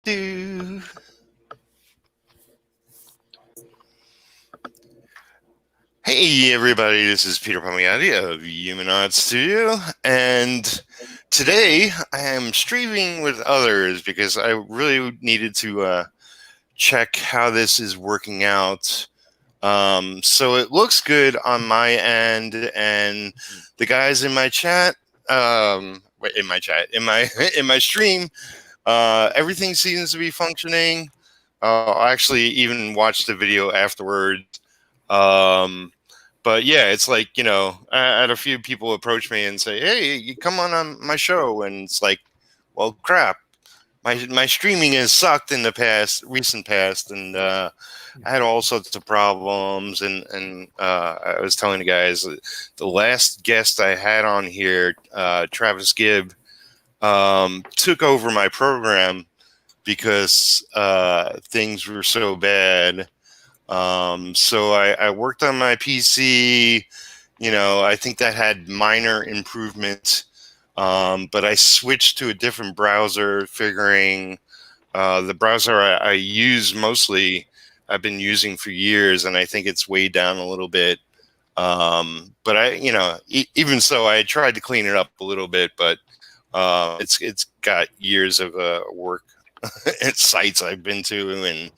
do. Hey everybody, this is Peter Palmiotti of Human Studio, and today I am streaming with others because I really needed to check how this is working out. So it looks good on my end, and the guys in my chat, in my stream, everything seems to be functioning. I actually even watched the video afterwards. But yeah, it's like, I had a few people approach me and say, "Hey, you come on my show," and it's like, well, crap. My streaming has sucked in the recent past, and I had all sorts of problems. And I was telling the guys the last guest I had on here, Travis Gibb, took over my program because things were so bad. So I worked on my PC. I think that had minor improvement. But I switched to a different browser, figuring the browser I use mostly, I've been using for years, and I think it's way down a little bit. But even so, I tried to clean it up a little bit, but it's got years of work at sites I've been to, and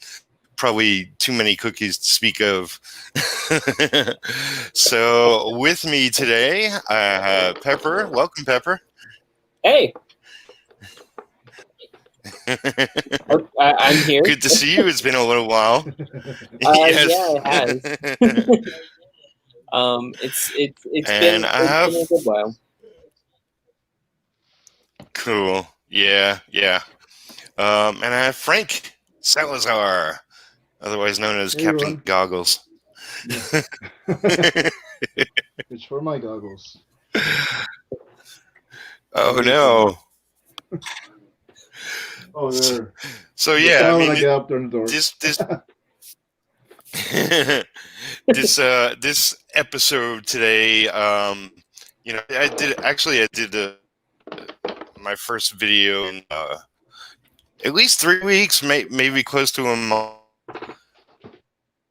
probably too many cookies to speak of. So with me today, I have Pepper. Welcome, Pepper. Hey. I'm here. Good to see you. It's been a little while. Yes. Yeah, it has. It's been a good while. Cool. Yeah. And I have Frank Salazar, otherwise known as Captain Goggles. It's for my goggles. Oh no. Oh, there. So yeah, I get up there in the door. This episode today, I did my first video in at least 3 weeks, maybe close to a month.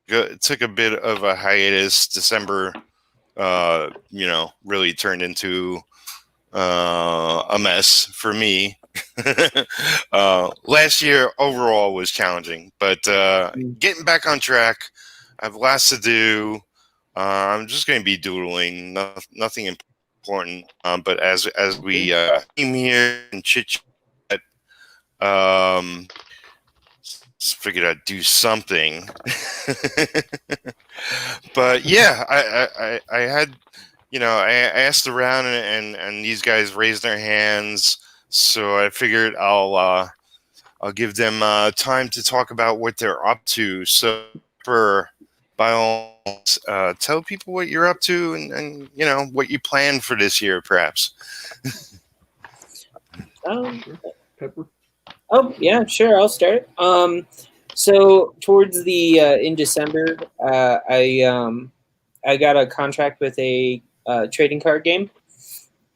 It took a bit of a hiatus. December, really turned into a mess for me. Last year overall was challenging, but getting back on track. I have lots to do. I'm just going to be doodling, nothing important. But as we came here and chit chat, figured I'd do something. But yeah, I had, I asked around, and these guys raised their hands. So I figured I'll give them time to talk about what they're up to. So, by all means, tell people what you're up to, and what you plan for this year, perhaps. Pepper. Oh yeah, sure. I'll start. So towards the in December, I got a contract with a trading card game.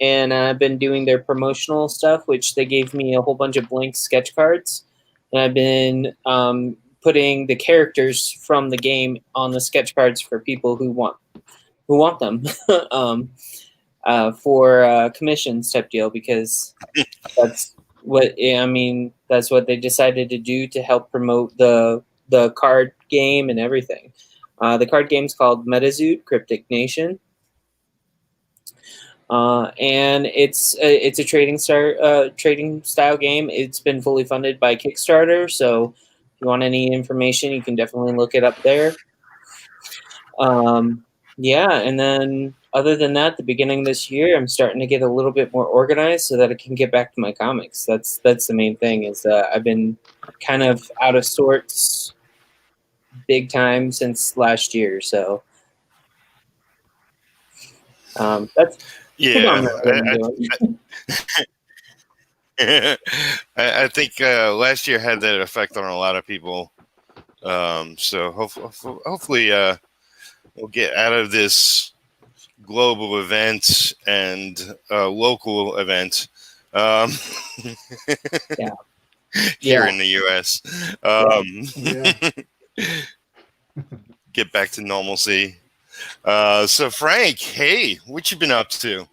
And I've been doing their promotional stuff, which they gave me a whole bunch of blank sketch cards. And I've been putting the characters from the game on the sketch cards for people who want them for commissions type deal, because that's what they decided to do to help promote the card game and everything. The card game's called MetaZoot Cryptic Nation. And it's a trading style game. It's been fully funded by Kickstarter, so if you want any information, you can definitely look it up there. Yeah, and then other than that, the beginning of this year, I'm starting to get a little bit more organized so that I can get back to my comics. That's the main thing. Is I've been kind of out of sorts, big time since last year. So that's. Yeah, I think last year had that effect on a lot of people. So hopefully we'll get out of this global event and local event. Yeah. here Yeah. in the U.S. Yeah. Get back to normalcy. So Frank, hey, what you been up to?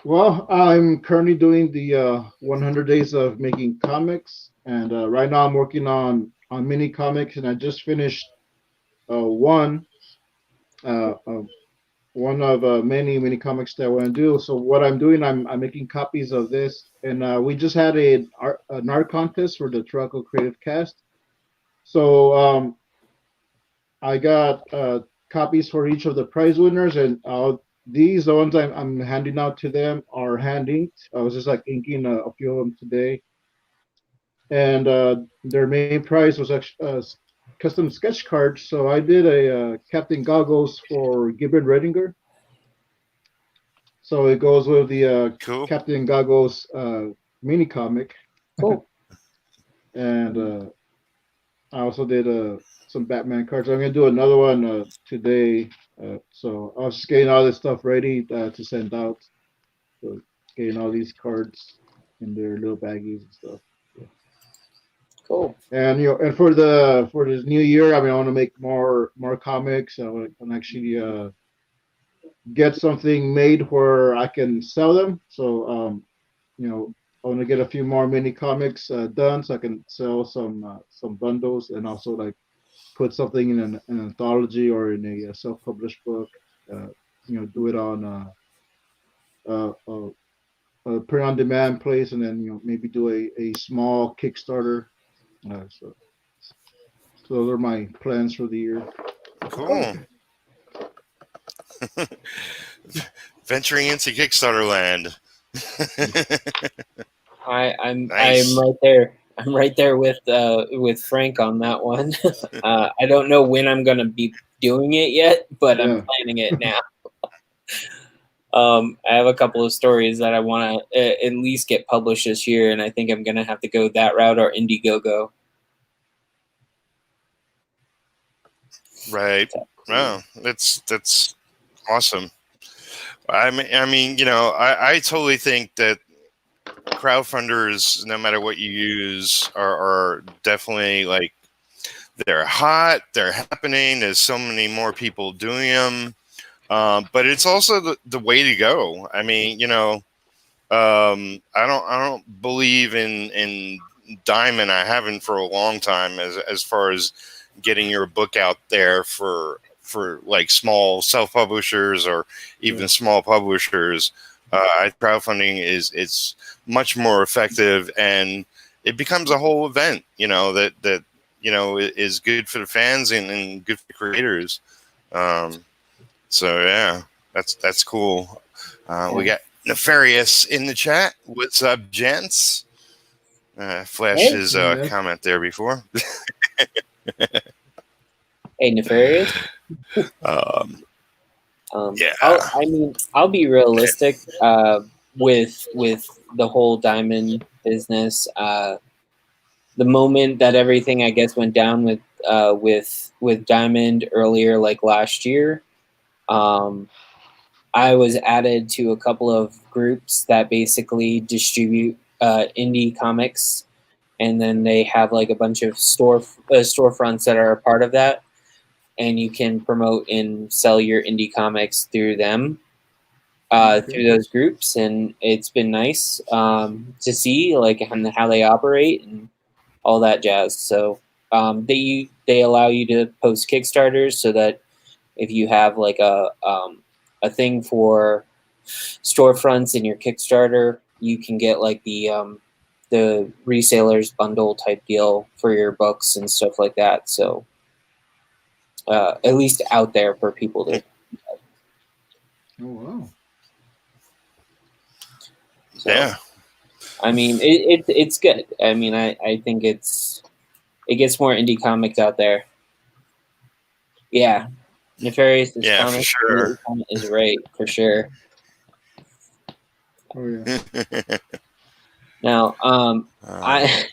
Well, I'm currently doing the 100 days of making comics, and right now I'm working on mini comics, and I just finished one uh, uh, one of many comics that I want to do. So what I'm doing, I'm making copies of this, and we just had an art contest for the Truckle Creative Cast. So I got copies for each of the prize winners, and these the ones I'm handing out to them are hand inked. I was just like inking a few of them today, and their main prize was actually custom sketch cards. So I did a Captain Goggles for Gibbon Redinger. So it goes with the Cool. Captain Goggles mini comic, Cool. and I also did some Batman cards. I'm gonna do another one today. So I was just getting all this stuff ready to send out. So getting all these cards in their little baggies and stuff. Cool. And and for this new year, I mean, I want to make more comics. I want to actually get something made where I can sell them. So I want to get a few more mini comics done so I can sell some bundles and also like put something in an anthology or in a self-published book. Do it on a print-on-demand place, and then maybe do a small Kickstarter. So those are my plans for the year. Cool. Venturing into Kickstarter land. I'm Nice. right there. I'm right there with Frank on that one. I don't know when I'm gonna be doing it yet, but I'm Yeah. planning it now. I have a couple of stories that I want to at least get published this year, and I think I'm gonna have to go that route or Indiegogo. Right. Wow, that's awesome. I mean, I totally think that crowdfunders, no matter what you use, are definitely like they're hot, they're happening. There's so many more people doing them, but it's also the way to go. I mean, I don't believe in Diamond. I haven't for a long time as far as getting your book out there for like small self publishers or even small publishers. Crowdfunding it's much more effective, and it becomes a whole event. That is good for the fans and good for the creators. So yeah, that's cool. We got Nefarious in the chat. What's up, gents? Flash his comment there before. Hey, Nefarious. Yeah. I'll be realistic with the whole Diamond business. The moment that everything, I guess, went down with Diamond earlier, like last year, I was added to a couple of groups that basically distribute indie comics, and then they have like a bunch of storefronts that are a part of that, and you can promote and sell your indie comics through them, through those groups, and it's been nice to see like how they operate and all that jazz. So they allow you to post Kickstarters so that if you have like a thing for storefronts in your Kickstarter, you can get like the resellers bundle type deal for your books and stuff like that. So at least out there for people to. Oh wow. So, yeah. I mean, it's good. I mean, I think it gets more indie comics out there. Yeah, Nefarious is Yeah, for sure. is right for sure. Oh yeah. Now, I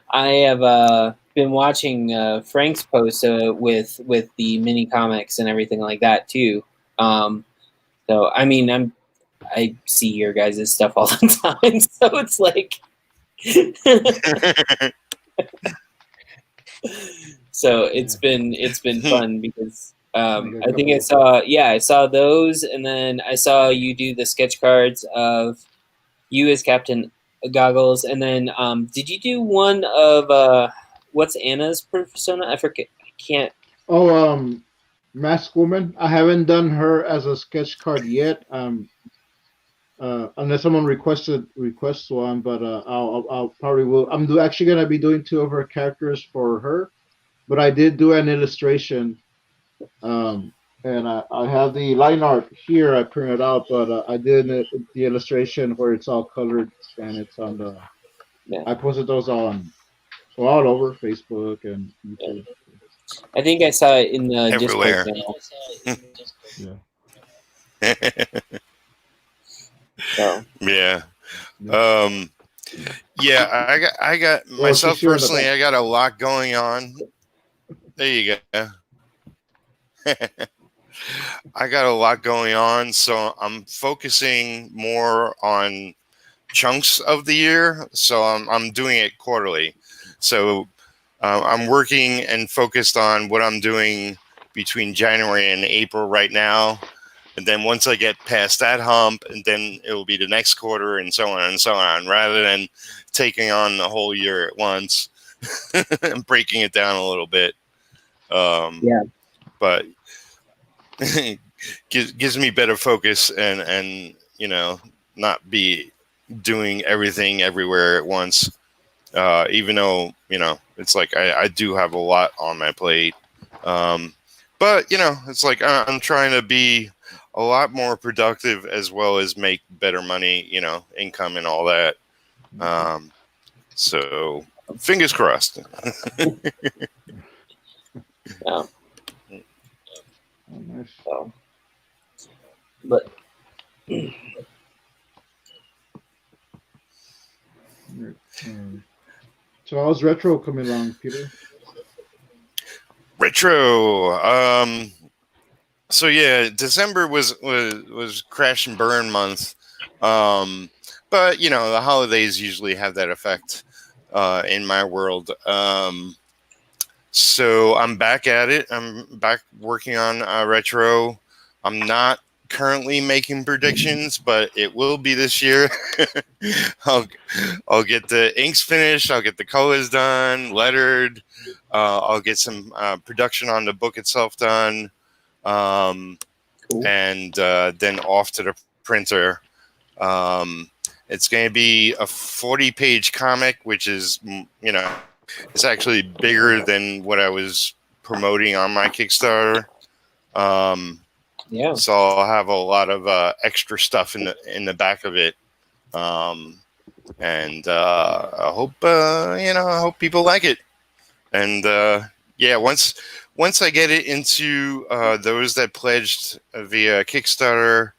I have been watching Frank's posts with the mini comics and everything like that too. So I mean, I see your guys' stuff all the time, so it's like So it's been fun because I think I saw those, and then I saw you do the sketch cards of you as Captain Goggles, and then did you do one of what's Anna's persona? I forget. I can't. Oh, Masked Woman. I haven't done her as a sketch card yet. Unless someone requests one, but I'll probably will. Actually gonna be doing two of her characters for her, but I did do an illustration. And I have the line art here. I printed out, but I did the illustration where it's all colored and it's on the. Yeah. I posted those all over Facebook and YouTube. I think I saw it in the everywhere. Discord channel. Yeah. So. Yeah. Yeah, I got myself personally, I got a lot going on. There you go. I got a lot going on, so I'm focusing more on chunks of the year. So I'm doing it quarterly. So I'm working and focused on what I'm doing between January and April right now. And then once I get past that hump, and then it will be the next quarter, and so on and so on, rather than taking on the whole year at once and breaking it down a little bit. But gives me better focus and not be doing everything everywhere at once. Even though it's like I do have a lot on my plate. But it's like I'm trying to be a lot more productive as well as make better money, income and all that. So fingers crossed. Yeah. Oh, nice. So, but so how's retro coming along, Peter? Retro. So yeah, December was crash and burn month. But the holidays usually have that effect in my world. So I'm back at it. I'm back working on retro. I'm not currently making predictions, but it will be this year. I'll get the inks finished. I'll get the colors done, lettered. I'll get some production on the book itself done. Cool. And then off to the printer. It's going to be a 40-page comic, which is, it's actually bigger than what I was promoting on my Kickstarter. So I'll have a lot of extra stuff in the back of it. And I hope I hope people like it. And once I get it into those that pledged via Kickstarter,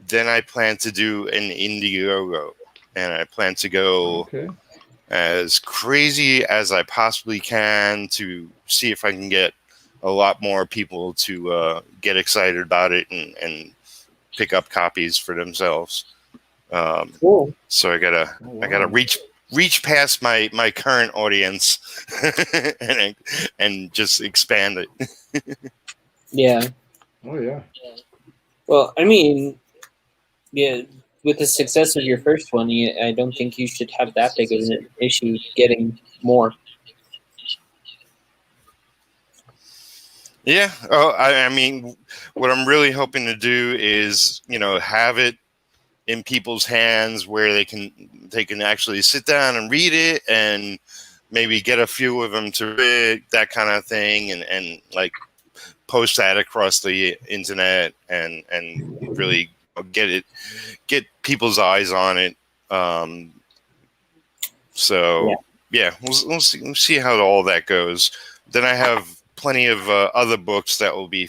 then I plan to do an Indiegogo, and I plan to go as crazy as I possibly can to see if I can get a lot more people to get excited about it and pick up copies for themselves. Cool. So I gotta reach past my current audience and just expand it. Yeah. Oh yeah. Well, I mean, yeah, with the success of your first one, I don't think you should have that big of an issue getting more. Yeah. Oh, I mean, what I'm really hoping to do is, have it in people's hands where they can actually sit down and read it and maybe get a few of them to read that kind of thing and like post that across the internet and really get people's eyes on it. So we'll see how all that goes. Then I have plenty of other books that will be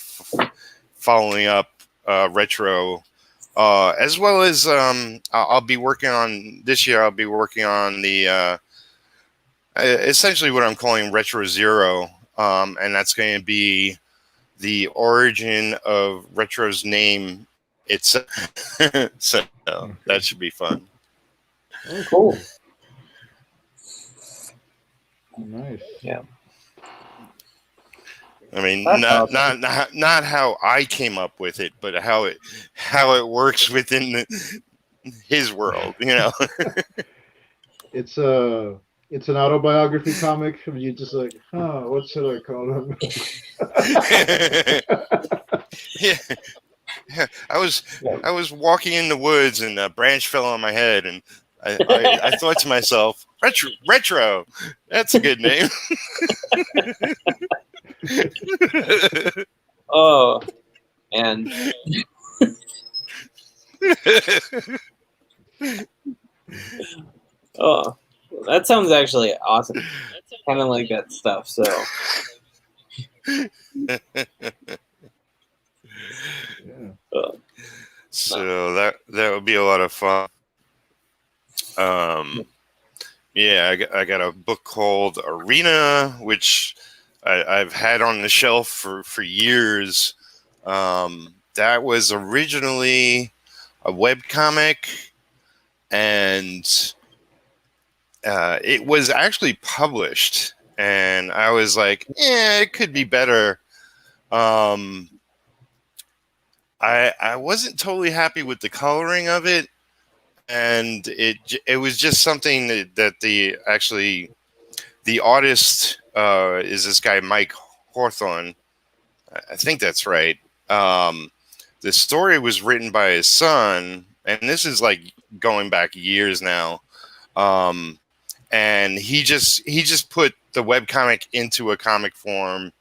following up retro, as well as I'll be working on this year. I'll be working on the essentially what I'm calling Retro Zero, and that's going to be the origin of Retro's name itself. So that should be fun. Oh, Cool. Nice. Yeah. I mean, That's not awesome. not how I came up with it, but how it works within his world. It's it's an autobiography comic. And you just like, what should I call him? Yeah, yeah. I was walking in the woods and a branch fell on my head, and I thought to myself, retro. That's a good name. Oh, and oh, that sounds actually awesome. Kind of like that stuff. So Yeah. So that would be a lot of fun. Yeah, I got a book called Arena, which I've had on the shelf for years. That was originally a webcomic, and it was actually published. And I was like, yeah, it could be better. I wasn't totally happy with the coloring of it, and it was just something that the artist is this guy Mike Hawthorne. I think that's right. The story was written by his son, and this is like going back years now. And he just put the webcomic into a comic form,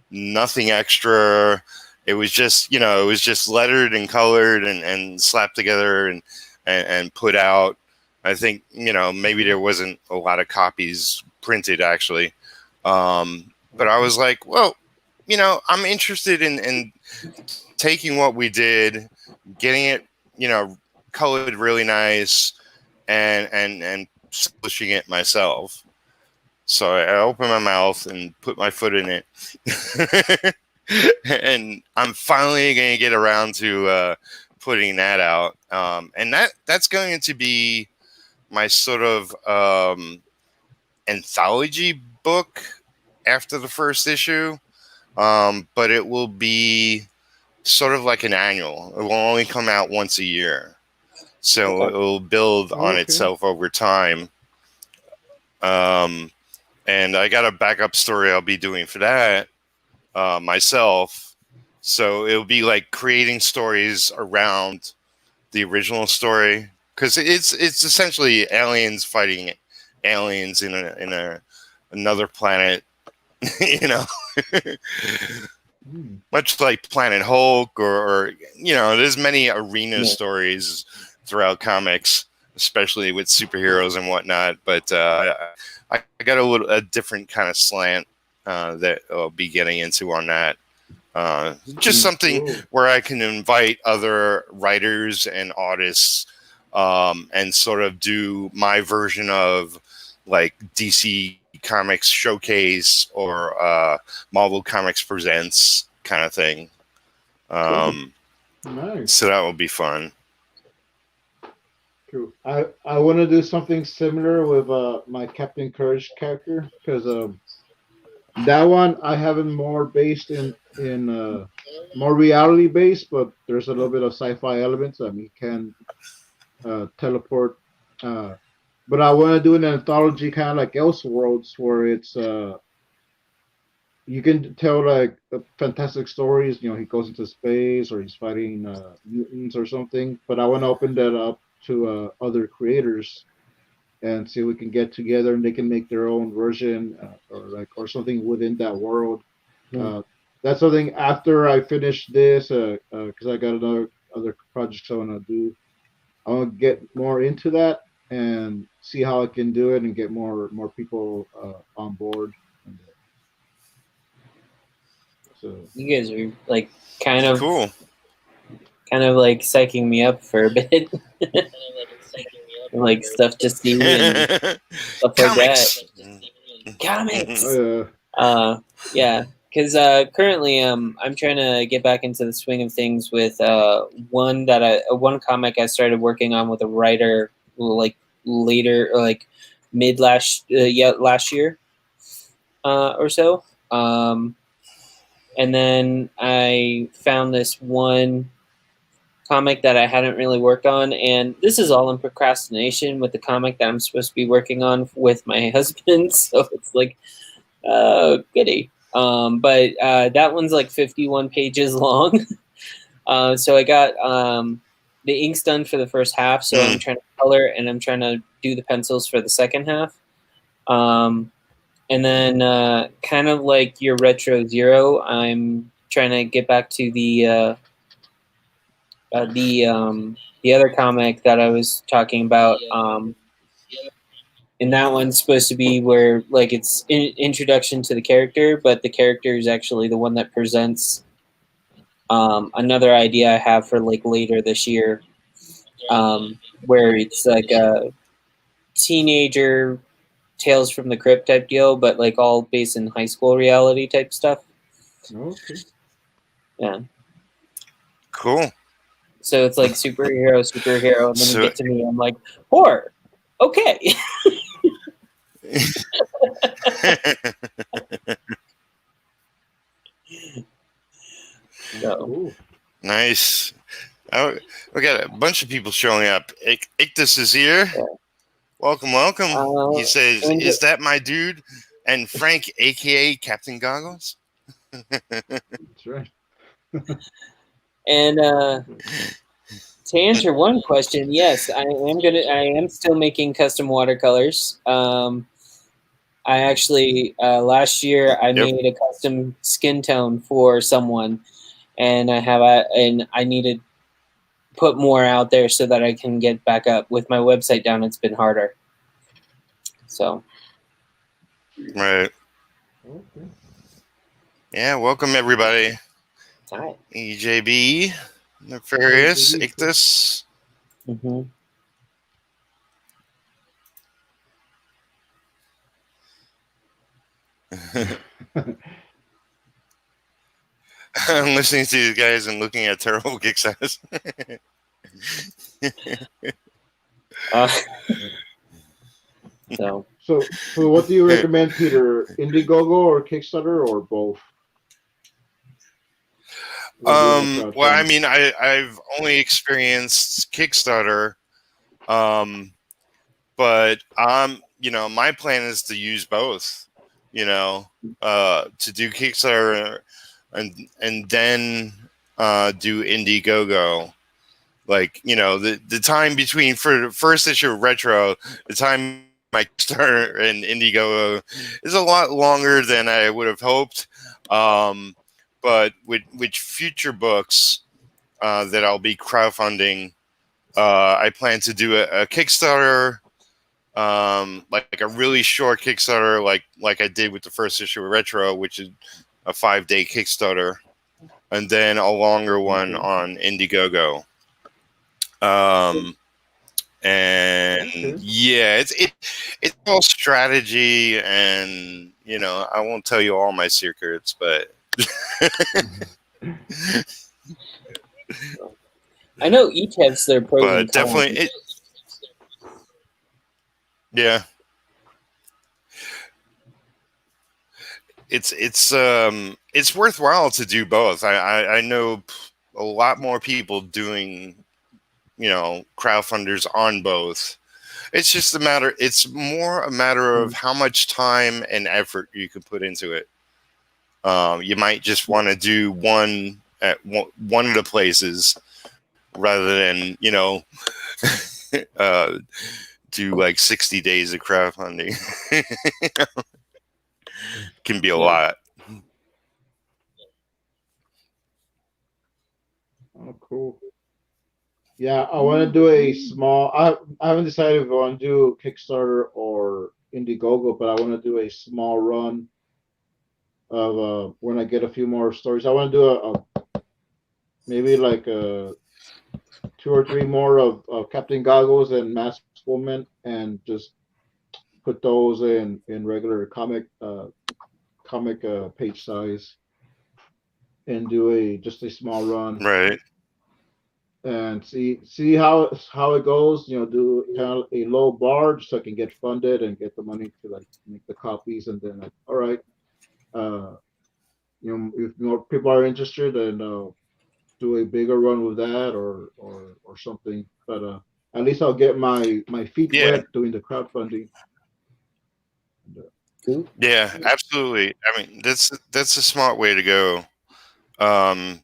nothing extra. It was just lettered and colored and slapped together and put out. I think maybe there wasn't a lot of copies printed actually, but I was like, well, I'm interested in taking what we did, getting it colored really nice, and publishing it myself. So I opened my mouth and put my foot in it. And I'm finally going to get around to putting that out. And that's going to be my sort of anthology book after the first issue. But it will be sort of like an annual. It will only come out once a year. So it will build on itself over time. And I got a backup story I'll be doing for that myself. So it'll be like creating stories around the original story, because it's essentially aliens fighting aliens in another planet, much like Planet Hulk, or there's many arena stories throughout comics, especially with superheroes and whatnot. But I got a different kind of slant that I'll be getting into on that. Just something where I can invite other writers and artists and sort of do my version of like DC Comics Showcase or Marvel Comics Presents kind of thing. Nice. So that will be fun. Cool. I want to do something similar with my Captain Courage character, because that one I have it more based in more reality based, but there's a little bit of sci-fi elements. I mean, he can teleport, but I want to do an anthology kind of like Elseworlds, where it's you can tell like fantastic stories. He goes into space or he's fighting mutants or something. But I want to open that up to other creators and see if we can get together and they can make their own version or something within that world. That's something after I finish this, because I got other projects I want to do. I want to get more into that and see how I can do it and get more people on board. So you guys are like kind of cool, like psyching me up for a bit. Like stuff to see and stuff like Comics. that. Comics. Yeah, because currently I'm trying to get back into the swing of things with one comic I started working on with a writer like later, like last year or so. And then I found this one comic that I hadn't really worked on, and this is all in procrastination with the comic that I'm supposed to be working on with my husband. So it's like, oh, goody. But that one's like 51 pages long. So I got the inks done for the first half, so I'm trying to color and I'm trying to do the pencils for the second half. And then kind of like your Retro Zero, I'm trying to get back to the other comic that I was talking about. And that one's supposed to be where like it's introduction to the character, but the character is actually the one that presents another idea I have for like later this year, where it's like a teenager Tales from the Crypt type deal, but like all based in high school reality type stuff. Okay. Yeah. Cool. So it's like superhero, and then So- you get to me, I'm like, horror. Okay. So. Cool. Nice. Oh, we got a bunch of people showing up. Ictus is here. Yeah. Welcome. He says, and "Is that my dude?" And Frank, aka Captain Goggles. That's right. And to answer one question, yes, I am still making custom watercolors. I actually last year I made a custom skin tone for someone, and I need to put more out there so that I can get back up. With my website down, it's been harder. So. Right. Okay. Yeah. Welcome everybody. Hi. EJB, Nefarious, EJB. Ictus. Mm-hmm. I'm listening to these guys and looking at terrible Kickstarters. So what do you recommend, Peter? Indiegogo or Kickstarter or both? Well, I mean, I've only experienced Kickstarter, but my plan is to use both. To do Kickstarter and then do Indiegogo. Like, the time between for the first issue of Retro, the time my Kickstarter and Indiegogo is a lot longer than I would have hoped. But with future books that I'll be crowdfunding, I plan to do a Kickstarter, like a really short Kickstarter, like I did with the first issue of Retro, which is a 5-day Kickstarter, and then a longer one on Indiegogo. Yeah, it's all strategy, and I won't tell you all my secrets, but I know each has their pros and cons. Definitely yeah. It's worthwhile to do both. I know a lot more people doing crowdfunders on both. It's just it's more a matter of how much time and effort you can put into it. You might just want to do one at one of the places rather than do like 60 days of crowdfunding. Can be a lot. Oh, cool. Yeah, I want to do a small. I haven't decided if I want to do Kickstarter or Indiegogo, but I want to do a small run of when I get a few more stories. I want to do maybe like 2 or 3 more of Captain Goggles and Masked Woman, and just put those in regular comic page size, and do just a small run. Right. and see how it goes. Do kind of a low bar so I can get funded and get the money to like make the copies, and then like, all right, uh, if more people are interested, then do a bigger run with that or something. But at least I'll get my feet Yeah, wet doing the crowdfunding. Cool. yeah, absolutely. I mean, that's a smart way to go. Um,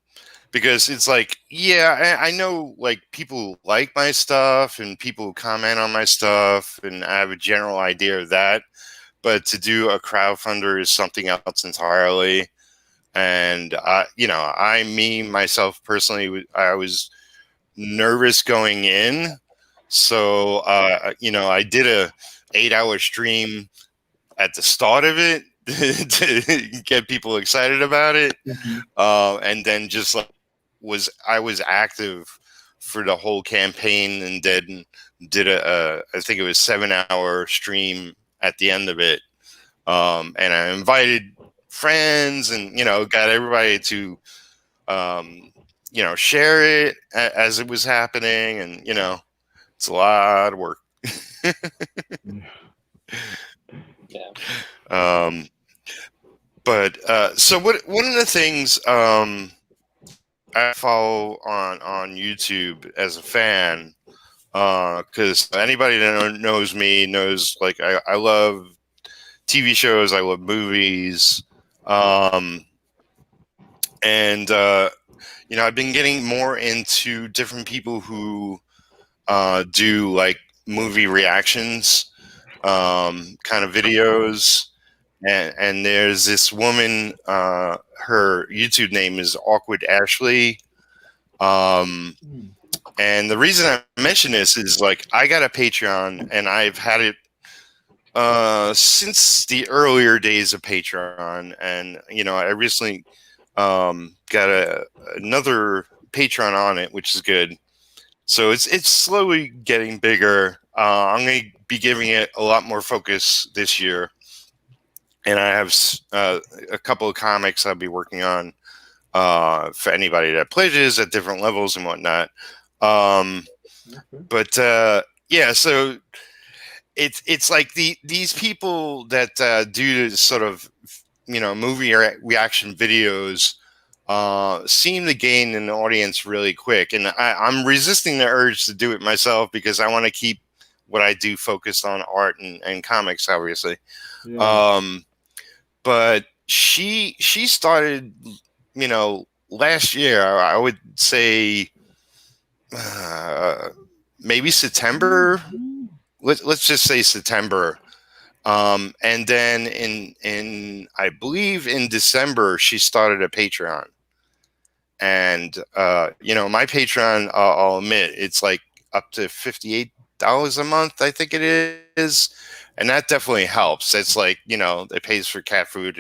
because it's like, yeah, I know like people like my stuff and people comment on my stuff, and I have a general idea of that. But to do a crowdfunder is something else entirely. And me myself personally, I was nervous going in, so I did a 8 hour stream at the start of it to get people excited about it, Mm-hmm. and then just like I was active for the whole campaign, and then did a I think it was 7 hour stream at the end of it, and I invited friends and got everybody to share it as it was happening, and it's a lot of work. Yeah. um, but so one of the things I follow on YouTube as a fan, because anybody that knows me knows like I love TV shows, I love movies, and I've been getting more into different people who do like movie reactions, kind of videos. And there's this woman, her YouTube name is Awkward Ashley. Um, and the reason I mention this is like I got a Patreon and I've had it since the earlier days of Patreon. And, I recently got another Patreon on it, which is good. So it's slowly getting bigger. I'm going to be giving it a lot more focus this year, and I have a couple of comics I'll be working on for anybody that pledges at different levels and whatnot. But yeah, so it's like these people that do sort of movie reaction videos seem to gain an audience really quick, and I'm resisting the urge to do it myself because I want to keep what I do focused on art and comics, obviously. Yeah. But she started, last year. I would say uh, maybe September. Let's just say September. And then in I believe in December she started a Patreon, and my Patreon, I'll admit, it's like up to $58 a month, I think it is, and that definitely helps. It's like it pays for cat food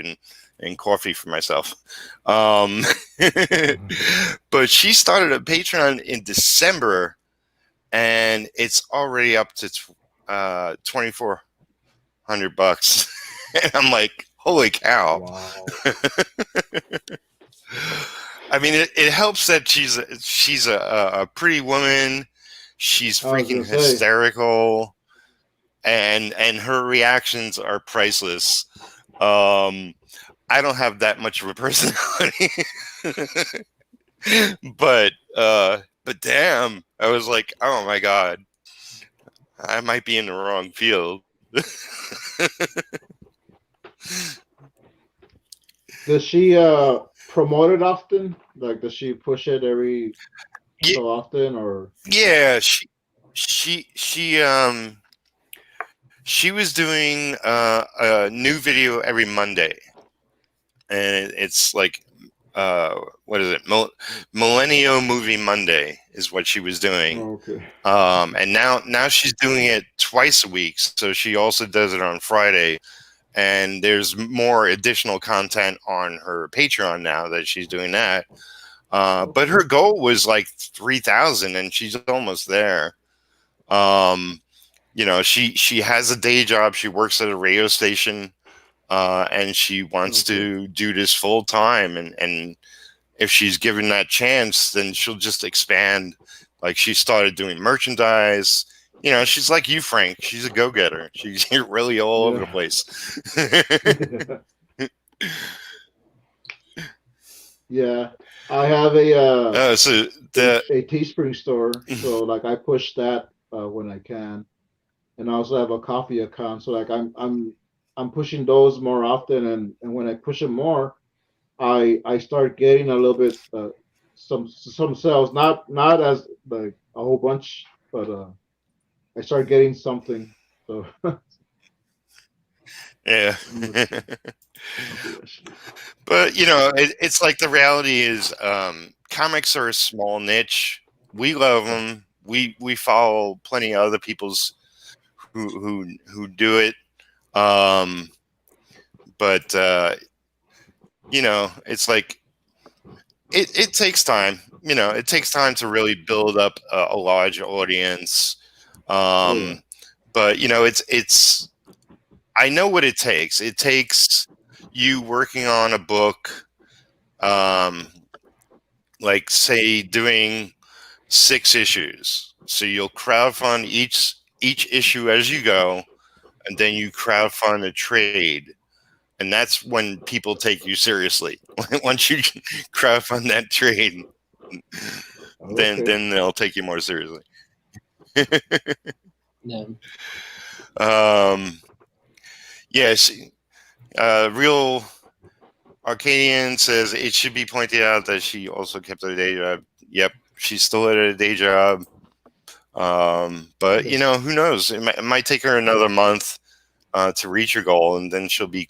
and coffee for myself. Um, but she started a Patreon in December, and it's already up to $2,400. And I'm like, holy cow! Wow. I mean, it helps that she's a pretty woman. She's I was freaking gonna say. hysterical, and her reactions are priceless. Um, I don't have that much of a personality, but damn, I was like, oh my god, I might be in the wrong field. Does she promote it often? Like, does she push it every Yeah, so often, or? yeah, she was doing a new video every Monday, and it's like what is it? Millennial Movie Monday is what she was doing. Oh, okay. And now she's doing it twice a week. So she also does it on Friday. And there's more additional content on her Patreon now that she's doing that. But her goal was like 3,000, and she's almost there. She has a day job. She works at a radio station, and she wants Okay. to do this full time and if she's given that chance, then she'll just expand. Like she started doing merchandise. You know, she's like you, Frank. She's a go-getter. She's really all over the place. Yeah, I have a So the a Teespring store, so like I push that when I can, and I also have a coffee account. So like I'm pushing those more often, and when I push them more, I start getting a little bit some sales, not as like a whole bunch, but I start getting something. So yeah. okay, But you know, it's like the reality is, comics are a small niche. We love them. We follow plenty of other people's who do it. Um, but you know, it's like it takes time. You know, it takes time to really build up a large audience. oh yeah, But you know, it's I know what it takes. It takes you working on a book, um, like say doing 6 issues. So you'll crowdfund each issue as you go, and then you crowdfund a trade, and that's when people take you seriously. Once you crowdfund that trade, okay, then they'll take you more seriously. Yeah. Yes, real Arcadian says it should be pointed out that she also kept her day job. Yep, she's still at a day job. But you know, who knows? It might take her another month to reach her goal, and then she'll be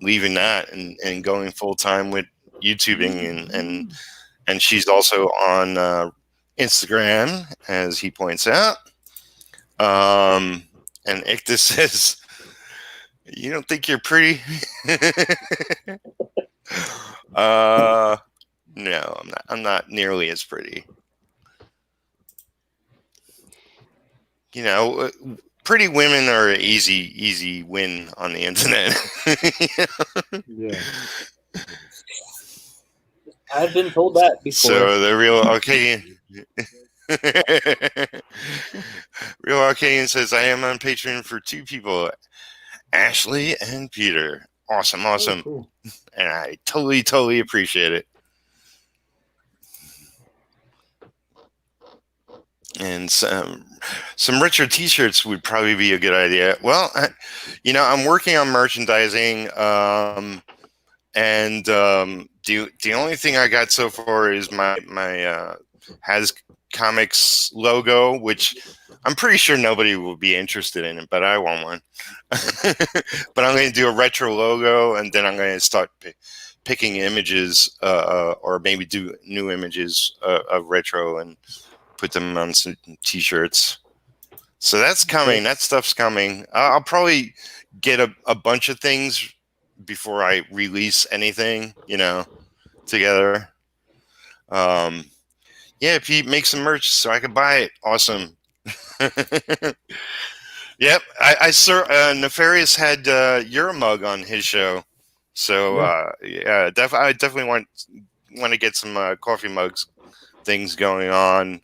leaving that and going full time with YouTubing, and she's also on Instagram, as he points out. And Ictus says, "You don't think you're pretty?" No, I'm not. I'm not nearly as pretty. You know, pretty women are an easy win on the internet. yeah. I've been told that before. So the real Arcadian, real Arcadian says, "I am on Patreon for 2 people, Ashley and Peter. Awesome, awesome, Oh, cool. and I totally appreciate it." And some richer T-shirts would probably be a good idea. Well, you know, I'm working on merchandising, and the only thing I got so far is my has comics logo, which I'm pretty sure nobody will be interested in it, but I want one. But I'm going to do a retro logo, and then I'm going to start picking images, or maybe do new images of retro and put them on some T-shirts. So that's coming. That stuff's coming. I'll probably get a bunch of things before I release anything, you know, together. Yeah, Pete, make some merch so I can buy it. Awesome. Yep, I saw Nefarious had your mug on his show, so yeah, I definitely want to get some coffee mugs things going on.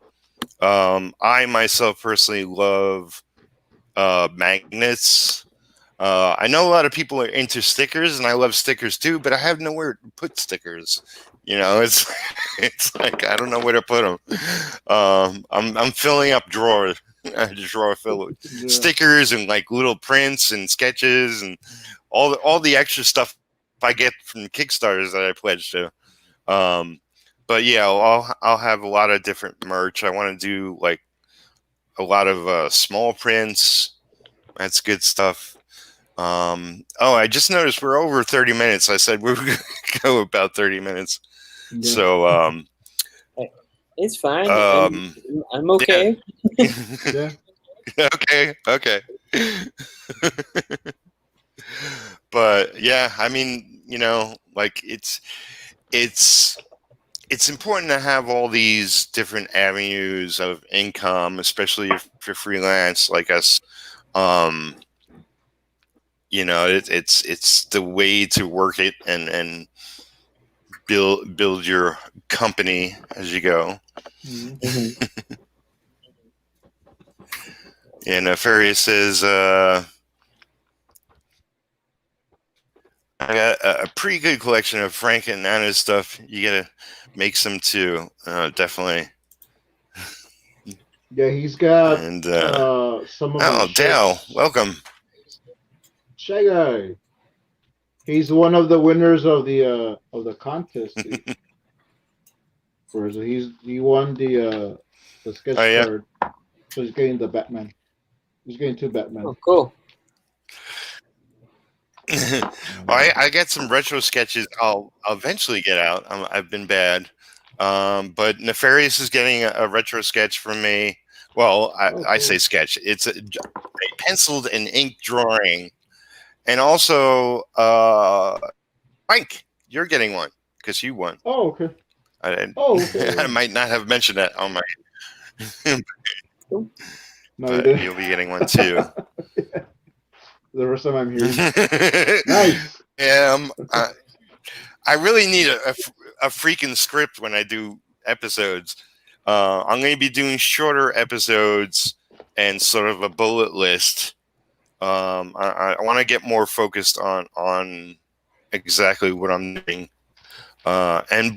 I myself personally love magnets. I know a lot of people are into stickers, and I love stickers too, but I have nowhere to put stickers. You know, it's it's like I don't know where to put them. I'm filling up drawers. A drawer filled with stickers and like little prints and sketches and all the extra stuff I get from Kickstarters that I pledge to. But yeah, I'll have a lot of different merch. I want to do like a lot of small prints. That's good stuff. Oh, I just noticed we're over 30 minutes. I said we were going to go about 30 minutes. Yeah. So, it's fine. I'm okay. Yeah. Okay. But yeah, I mean, you know, like it's important to have all these different avenues of income, especially if you're freelance like us. You know, it's the way to work it and build your company as you go. Mm-hmm. And Nefarious says, I got a pretty good collection of Frank and Anna's stuff. You gotta make some too. Definitely. Yeah, he's got And some of my Dale, shirts. welcome. Shy Guy. He's one of the winners of the contest. Where he won the Oh sketch yeah. card, so he's getting the Batman. He's getting two Batman. Oh, cool. Well, I got some retro sketches I'll eventually get out. I've been bad. But Nefarious is getting a retro sketch from me. Well, I say sketch. It's a penciled and ink drawing. And also, Mike, you're getting one because you won. Oh, okay. I Yeah. might not have mentioned that on my... No, but you'll be getting one too. Yeah. The first time I'm hearing. Nice. Yeah, I really need a freaking script when I do episodes. I'm going to be doing shorter episodes and sort of a bullet list. I want to get more focused on exactly what I'm doing, and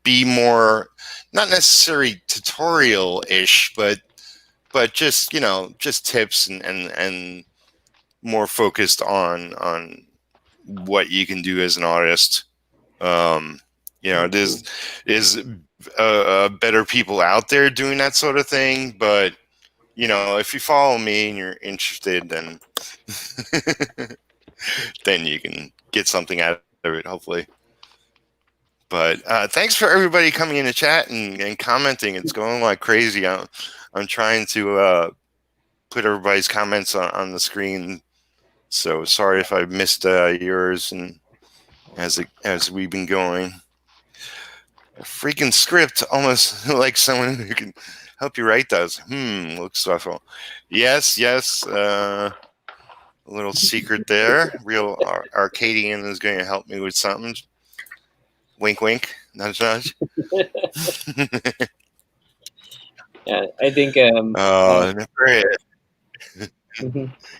be more not necessarily tutorial-ish, but just just tips and more focused on what you can do as an artist. There's better people out there doing that sort of thing, but if you follow me and you're interested, then then you can get something out of it, hopefully. But thanks for everybody coming in the chat and commenting. It's going like crazy. I'm trying to put everybody's comments on the screen. So sorry if I missed yours and as we've been going. A freaking script, almost like someone who can help you write those. Looks awful. Yes. A little secret there. Real Arcadian is going to help me with something. Wink, wink. Nudge, nudge. Yeah, I think.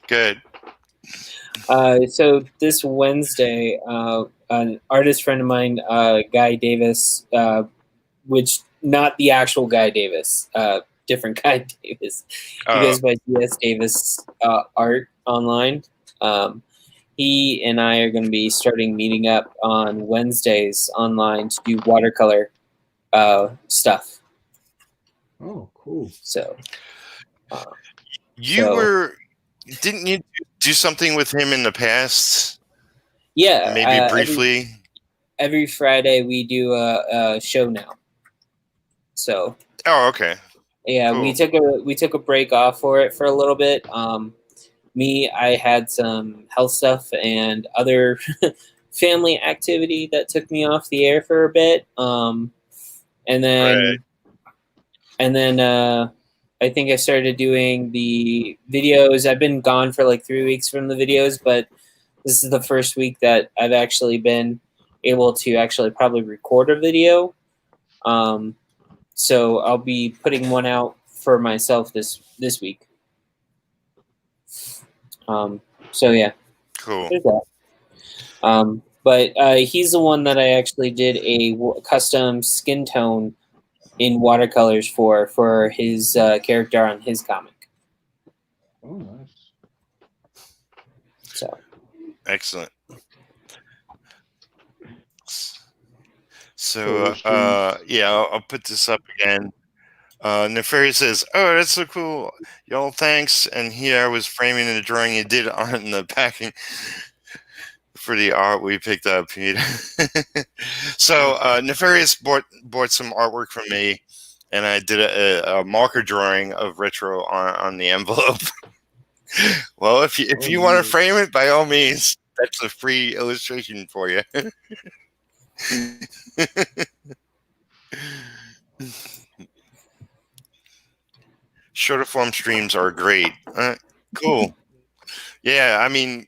Good. So this Wednesday, an artist friend of mine, Guy Davis, which not the actual Guy Davis, different Guy Davis. He goes by DS Davis Art online. He and I are going to be starting meeting up on Wednesdays online to do watercolor stuff. Oh, cool. So didn't you do something with him in the past? Yeah, maybe briefly. Every Friday we do a show now. So. Oh, okay. Yeah, cool. we took a break off for it for a little bit. I had some health stuff and other family activity that took me off the air for a bit. And then I think I started doing the videos. I've been gone for like 3 weeks from the videos, but this is the first week that I've actually been able to actually probably record a video. So I'll be putting one out for myself this week. So yeah. Cool. There's that. But he's the one that I actually did a custom skin tone in watercolors for his character on his comic. Oh, nice. So. Excellent. So I'll put this up again. Nefarious says, "Oh, that's so cool, y'all! Thanks." And here I was framing the drawing you did on the packing for the art we picked up. So Nefarious bought some artwork from me, and I did a marker drawing of retro on the envelope. Well, if you want to frame it, by all means, that's a free illustration for you. Shorter form streams are great. Cool. Yeah, I mean,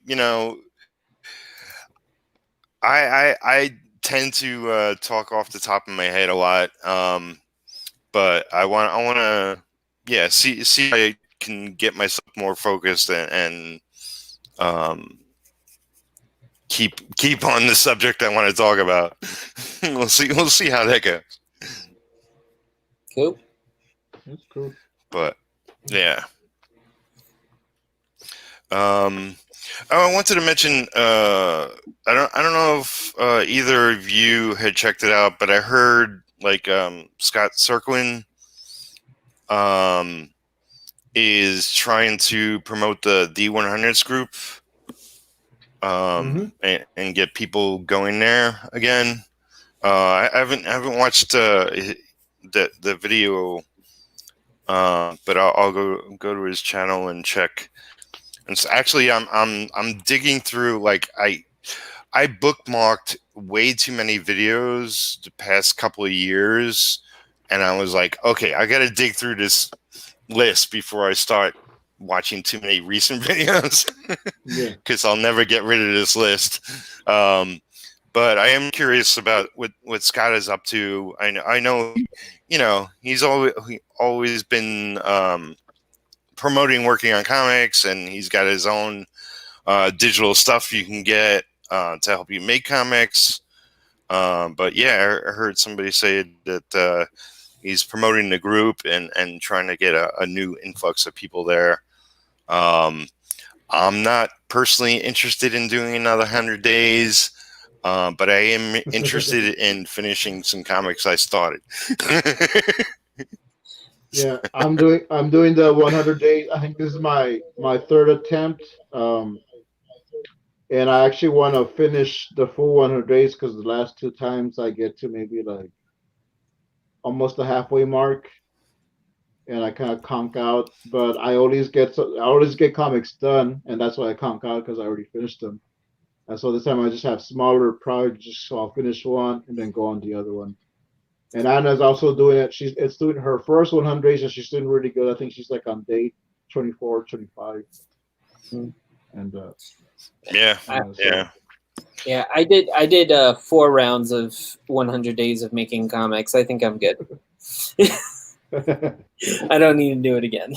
I tend to talk off the top of my head a lot, but I want to, yeah, see if I can get myself more focused and keep on the subject I want to talk about. We'll see how that goes. Cool. That's cool. But yeah. I wanted to mention. I don't know if either of you had checked it out, but I heard like Scott Serquin is trying to promote the D100s group and get people going there again. I haven't watched the video, but I'll go to his channel and check. And so actually, I'm digging through, like I bookmarked way too many videos the past couple of years, and I was like, okay, I got to dig through this list before I start watching too many recent videos, because I'll never get rid of this list. But I am curious about what Scott is up to. I know, he's always been promoting working on comics, and he's got his own digital stuff you can get to help you make comics. But yeah, I heard somebody say that he's promoting the group and trying to get a new influx of people there. I'm not personally interested in doing another 100 days, but I am interested in finishing some comics I started. Yeah, I'm doing the 100 days. I think this is my third attempt, and I actually want to finish the full 100 days because the last two times I get to maybe like almost the halfway mark, and I kind of conk out. But I always get comics done, and that's why I conk out, because I already finished them. And so this time I just have smaller projects, so I'll finish one and then go on the other one. And Anna's also doing it. It's doing her first 100 days, and she's doing really good. I think she's like on day 24, 25. And yeah. Yeah, I did 4 rounds of 100 days of making comics. I think I'm good. I don't need to do it again.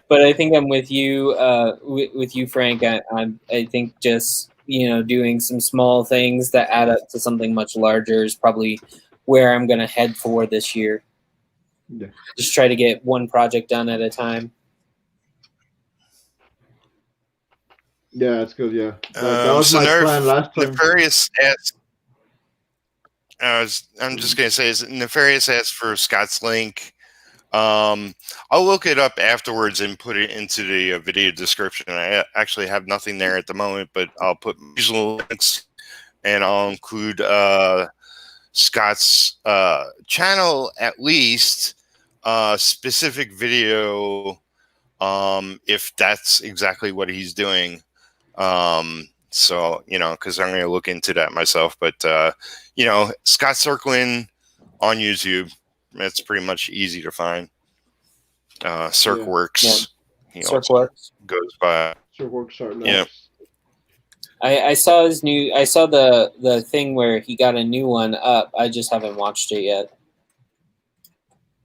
But I think I'm with you, with you, Frank. I think just doing some small things that add up to something much larger is probably where I'm going to head for this year. Yeah. Just try to get one project done at a time. Yeah, it's good. Yeah, that was my plan last time. Nefarious asked. I'm just gonna say, is Nefarious asked for Scott's link. I'll look it up afterwards and put it into the video description. I actually have nothing there at the moment, but I'll put visual links, and I'll include Scott's channel, at least specific video, if that's exactly what he's doing. So because I'm going to look into that myself. But Scott Serquin on YouTube, that's pretty much easy to find. Circworks. Yeah. Circworks goes by. Circworks. Yeah. I saw his new. I saw the thing where he got a new one up. I just haven't watched it yet.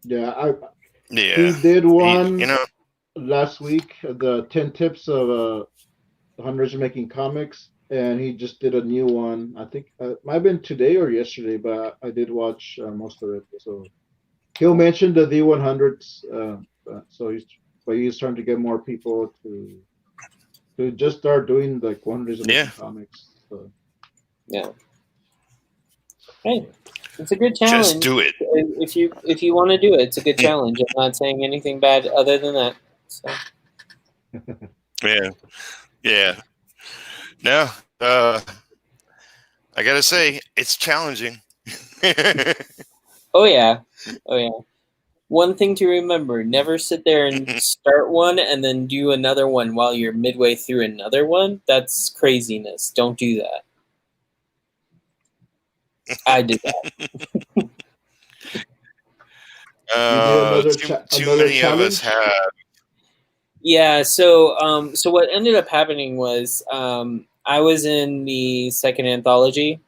Yeah, he did one last week. The 10 tips of 100 making comics, and he just did a new one. I think it might have been today or yesterday, but I did watch most of it. So he'll mention the D100s. So he's trying to get more people to just start doing like 100 making comics. So. Yeah. Hey, it's a good challenge. Just do it. If you want to do it, it's a good challenge. I'm not saying anything bad other than that. So. Yeah. No, I gotta say, it's challenging. Oh yeah. One thing to remember: never sit there and start one and then do another one while you're midway through another one. That's craziness. Don't do that. I did that. Too many of us have. Yeah. So what ended up happening was I was in the second anthology,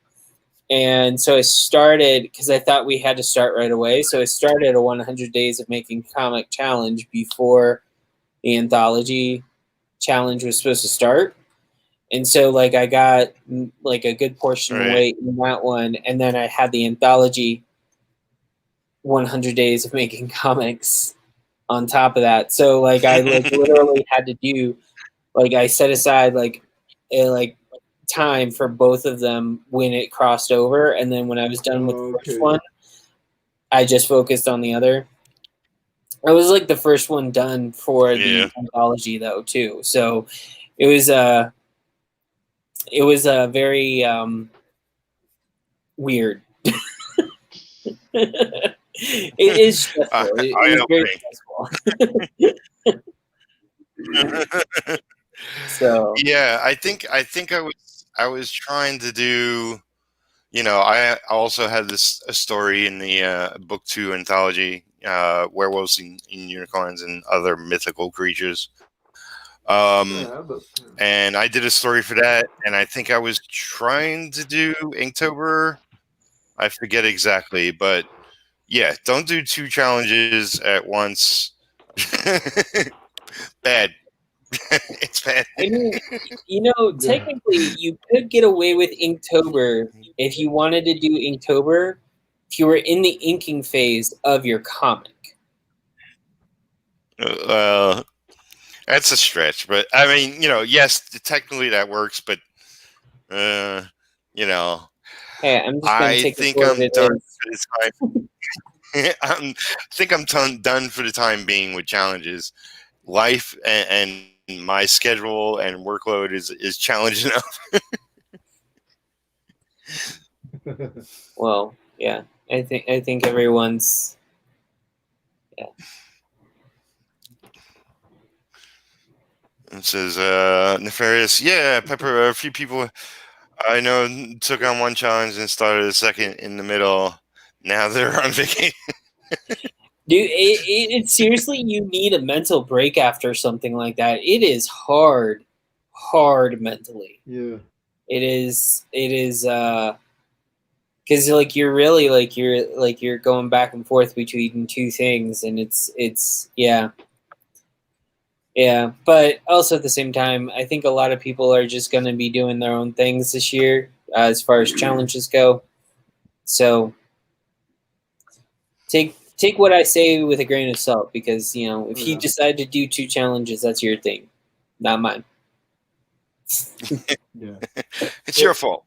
and so I started because I thought we had to start right away. So I started a 100 Days of Making Comic challenge before the anthology challenge was supposed to start. And so like I got like a good portion of the way in that one, and then I had the anthology 100 Days of Making Comics on top of that. So like I like literally had to do like I set aside like a time for both of them when it crossed over, and then when I was done with the first one, I just focused on the other. I was like the first one done for the anthology though too, so it was very weird. It is stressful. It is very stressful. So yeah, I think I was trying to do. I also had a story in the book 2 anthology, werewolves and unicorns and other mythical creatures. And I did a story for that, and I think I was trying to do Inktober. I forget exactly, but yeah, don't do 2 challenges at once. Bad. It's bad. I mean, technically, you could get away with Inktober if you wanted to do Inktober if you were in the inking phase of your comic. That's a stretch, but I mean, yes, technically that works, but Hey, I'm just I think I'm done for the time. I think I'm done for the time being with challenges. Life and my schedule and workload is challenge enough. Well, yeah, I think everyone's It says nefarious. Yeah, Pepper. A few people I know took on one challenge and started a second in the middle. Now they're on vacation. Dude, it seriously, you need a mental break after something like that. It is hard mentally. Yeah. It is because like you're really like you're going back and forth between two things, and it's yeah. But also at the same time, I think a lot of people are just going to be doing their own things this year as far as challenges go. So take what I say with a grain of salt, because if you decide to do 2 challenges, that's your thing, not mine. Yeah, it's your fault.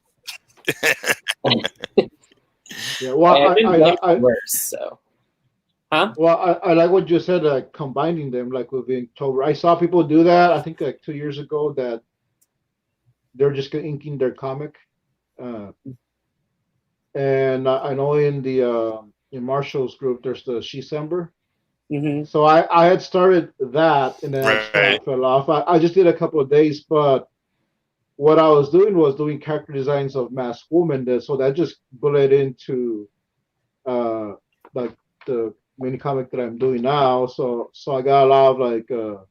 Yeah, well, I worse. So, huh? Well, I like what you said, combining them like with Inktober. I saw people do that. I think like 2 years ago that they're just inking their comic, and I know in Marshall's group there's the Shecember. Mm-hmm. So I had started that, and then I just kind of fell off. I just did a couple of days, but what I was doing character designs of masked women. So that just bled into like the mini comic that I'm doing now. So I got a lot of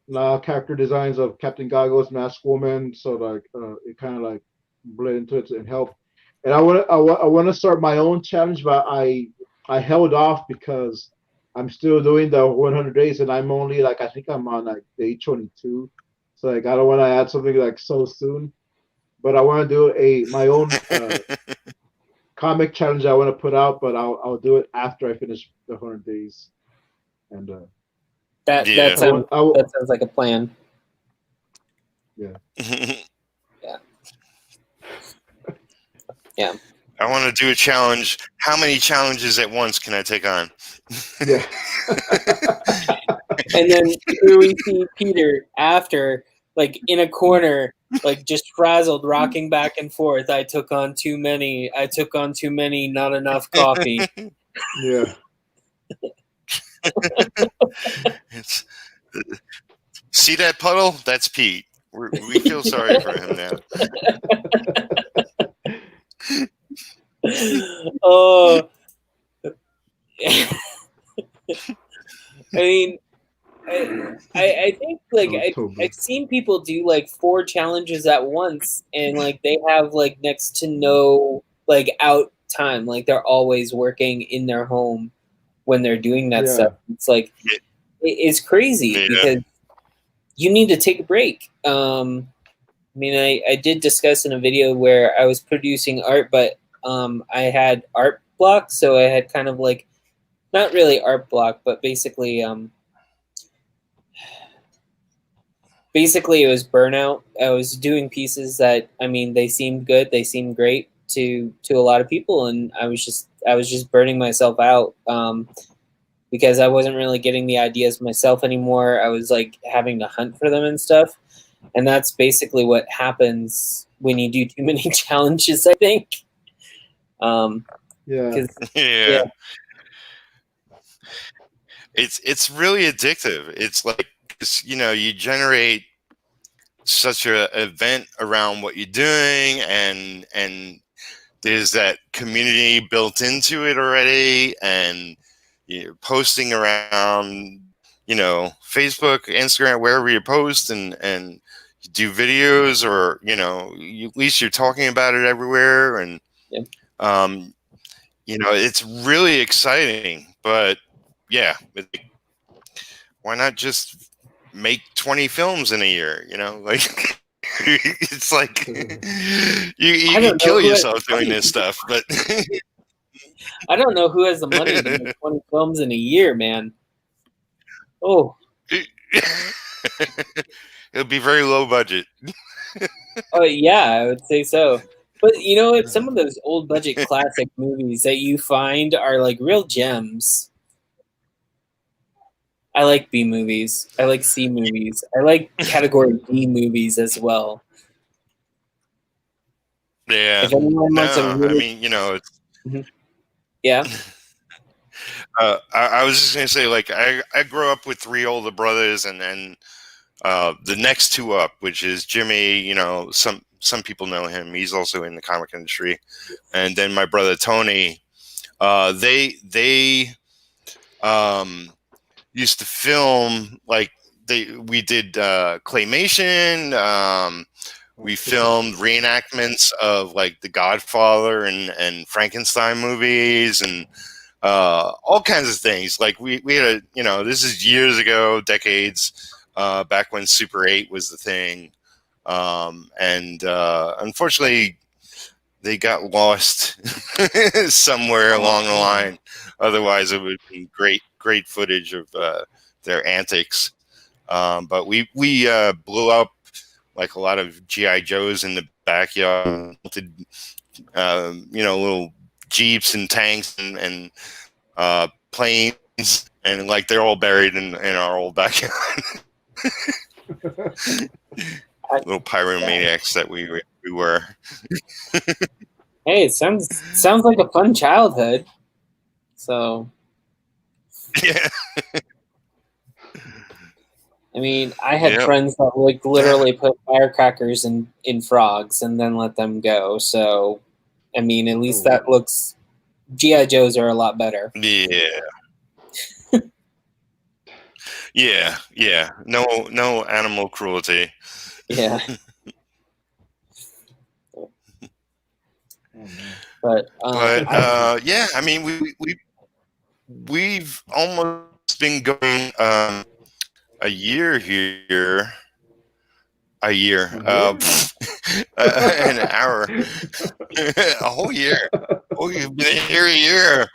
now character designs of Captain Goggles, Masked Woman. So it kind of like bled into it and helped. And I want to start my own challenge, but I held off because I'm still doing the 100 days, and I'm only I think I'm on like day 22. So I don't want to add something like so soon. But I want to do my own comic challenge I want to put out, but I'll do it after I finish the 100 days. And that sounds like a plan. Yeah. Yeah. I want to do a challenge. How many challenges at once can I take on? Yeah. And then here we see Peter after, like in a corner, like just frazzled, rocking back and forth. I took on too many. Not enough coffee. Yeah. See that puddle? That's Pete. We feel sorry for him now. Oh, I mean, I think like October. I've seen people do like 4 challenges at once, and like they have like next to no like out time. Like they're always working in their home when they're doing that stuff. It's like it's crazy because you need to take a break. I mean, I did discuss in a video where I was producing art, but I had art block, so I had kind of like not really art block, but basically basically it was burnout. I was doing pieces that, I mean, they seemed good, they seemed great to a lot of people, and I was just burning myself out because I wasn't really getting the ideas myself anymore. I was like having to hunt for them and stuff, and that's basically what happens when you do too many challenges, I think. Yeah. Yeah. It's really addictive. It's like, you know, you generate such a event around what you're doing, and there's that community built into it already, and you're posting around, you know, Facebook, Instagram, wherever you post, and you do videos, or, you know, at least you're talking about it everywhere, and you know, it's really exciting. But yeah, why not just make 20 films in a year? You know, like it's like you can kill yourself doing this stuff, but I don't know who has the money to make 20 films in a year, man. Oh, it'll be very low budget. oh yeah, I would say so. But you know what? Some of those old budget classic movies that you find are like real gems. I like B movies. I like C movies. I like category D movies as well. Yeah. If anyone wants a really... I mean, you know, it's, yeah. I was just gonna say, like, I grew up with 3 older brothers, and then the next 2 up, which is Jimmy. You know, some people know him. He's also in the comic industry, and then my brother Tony. They used to film, like, we did claymation. We filmed reenactments of like the Godfather and Frankenstein movies, and all kinds of things. Like we had a, you know, this is years ago, decades, back when Super 8 was the thing. And unfortunately they got lost somewhere along the line. Otherwise it would be great footage of their antics. But we blew up like a lot of GI Joes in the backyard, you know, little Jeeps and tanks and planes, and like they're all buried in our old backyard. Little pyromaniacs that we were. Hey, it sounds like a fun childhood. So Yeah. I mean, I had friends that like literally put firecrackers in frogs and then let them go. So, I mean, at least that looks... GI Joes are a lot better. Yeah. Yeah. No animal cruelty. Yeah. But yeah, I mean, we've almost been going a year here. A year, an hour, a whole year. Oh, you've been here a year.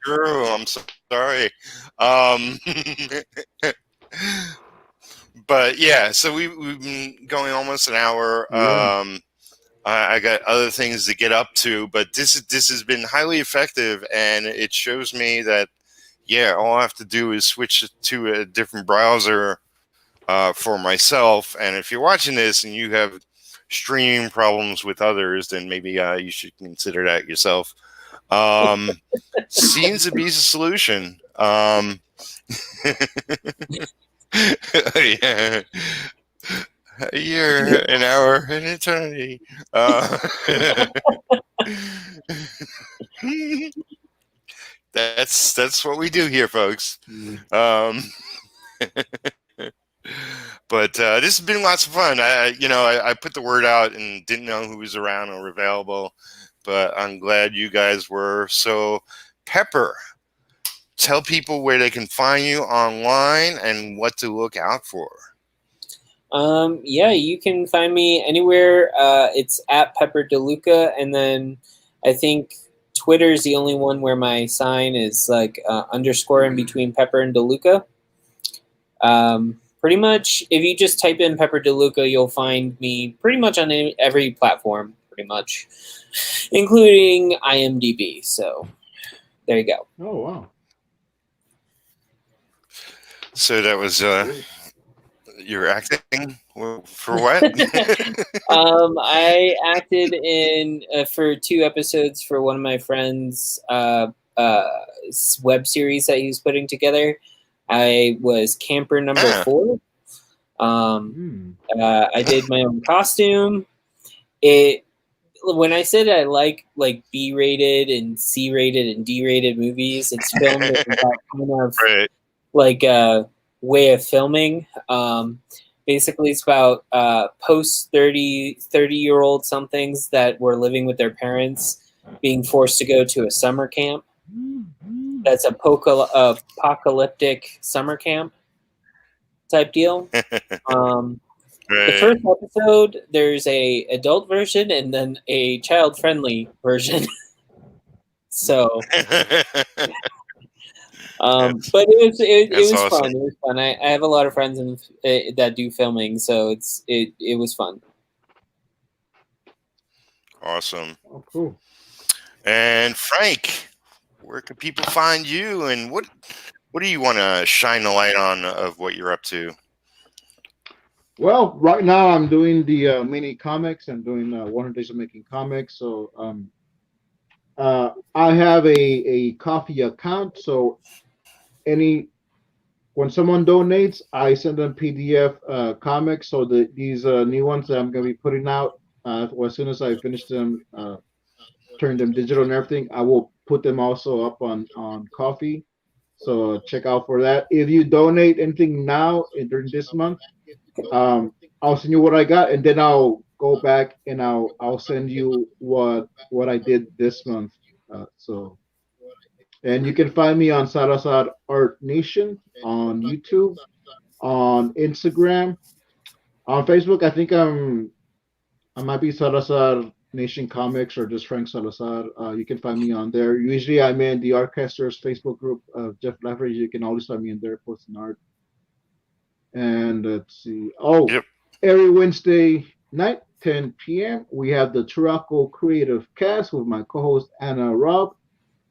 Drew, I'm so sorry. But yeah, so we've been going almost an hour. I got other things to get up to, but this has been highly effective, and it shows me that, yeah, all I have to do is switch to a different browser for myself. And if you're watching this and you have streaming problems with others, then maybe you should consider that yourself. Seems to be the solution. Yeah. A year, an hour, an eternity. That's what we do here, folks. But this has been lots of fun. I put the word out and didn't know who was around or available, but I'm glad you guys were. So, Pepper, tell people where they can find you online and what to look out for. Yeah, you can find me anywhere. It's at Pepper DeLuca, and then I think Twitter is the only one where my sign is like underscore in between Pepper and DeLuca. Pretty much, if you just type in Pepper DeLuca, you'll find me pretty much on every platform, pretty much, including IMDb. So there you go. Oh wow! So that was your acting for what? I acted in for 2 episodes for one of my friends' web series that he was putting together. I was camper number 4. I did my own costume. When I said I like B-rated and C-rated and D-rated movies, it's filmed in that kind of Right. like a way of filming. Basically, it's about post 30-year-old somethings that were living with their parents being forced to go to a summer camp. That's a apocalyptic summer camp type deal. The first episode, there's a adult version and then a child-friendly version. So, but it was awesome. fun. It was fun. I have a lot of friends that do filming, so it was fun. Awesome. Oh, cool. And Frank, where can people find you, and what do you want to shine the light on of what you're up to? Well, right now I'm doing the mini comics. I'm doing 100 Days of Making Comics. So I have a coffee account. So when someone donates, I send them PDF comics. So these new ones that I'm going to be putting out, as soon as I finish them, turn them digital and everything, I will put them also up on Coffee. So check out for that. If you donate anything now during this month, I'll send you what I got, and then I'll go back and I'll send you what I did this month. And you can find me on Salazar Art Nation on YouTube, on Instagram, on Facebook. I think I might be Salazar Nation Comics or just Frank Salazar. You can find me on there. Usually I'm in the Artcasters Facebook group of Jeff Lafferty. You can always find me in there posting art. And let's see. Every Wednesday night, 10 p.m., we have the Turaco Creative Cast with my co-host Anna Robb.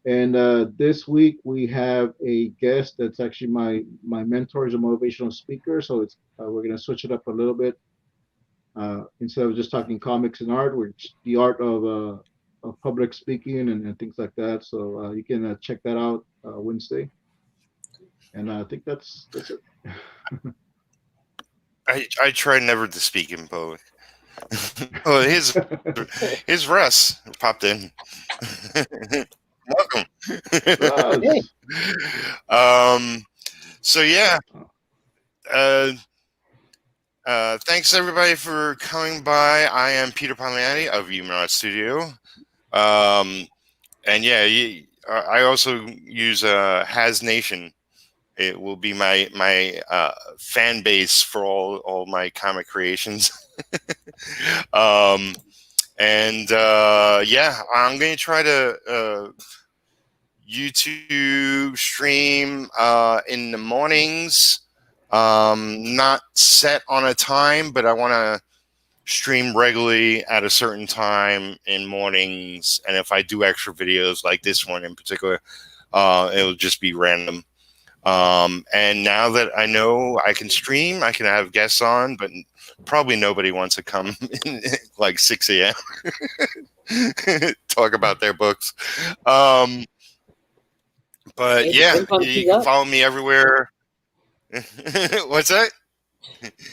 And this week we have a guest that's actually my mentor. Is a motivational speaker. So it's we're gonna switch it up a little bit. Instead of just talking comics and art, which the art of public speaking and things like that. So you can check that out Wednesday. And I think that's it. I try never to speak in public. Oh, here's Russ popped in. Welcome. So yeah. Thanks everybody for coming by. I am Peter Palmiotti of Human Art Studio. And yeah, I also use Has Nation. It will be my fan base for all my comic creations. Yeah, I'm going to try to YouTube stream in the mornings. Not set on a time, but I want to stream regularly at a certain time in mornings. And if I do extra videos like this one in particular, it'll just be random. And now that I know I can stream, I can have guests on, but probably nobody wants to come in like 6 a.m. talk about their books. But yeah, you can follow me everywhere. What's that?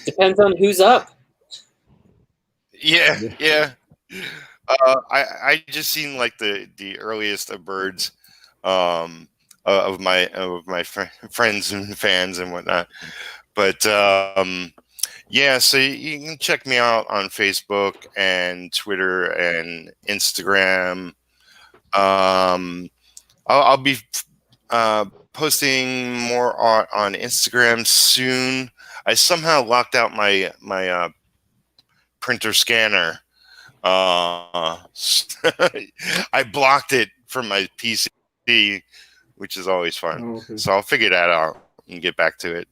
Depends on who's up. Yeah. I just seen like the earliest of birds. Of my friends and fans and whatnot, but Yeah, so you can check me out on Facebook and Twitter and Instagram. I'll be posting more on Instagram soon. I somehow locked out my printer scanner. I blocked it from my PC, which is always fun. Oh, okay. So I'll figure that out and get back to it.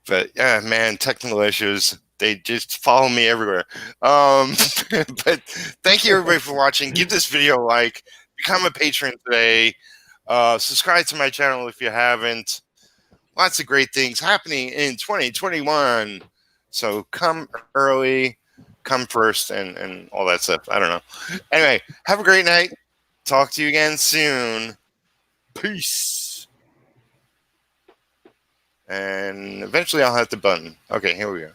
But yeah, man, technical issues, they just follow me everywhere. But thank you everybody for watching. Give this video a like, become a patron today. Subscribe to my channel if you haven't. Lots of great things happening in 2021. So come early, come first, and all that stuff. I don't know. Anyway, have a great night. Talk to you again soon. Peace. And eventually I'll have the button. Okay, here we go.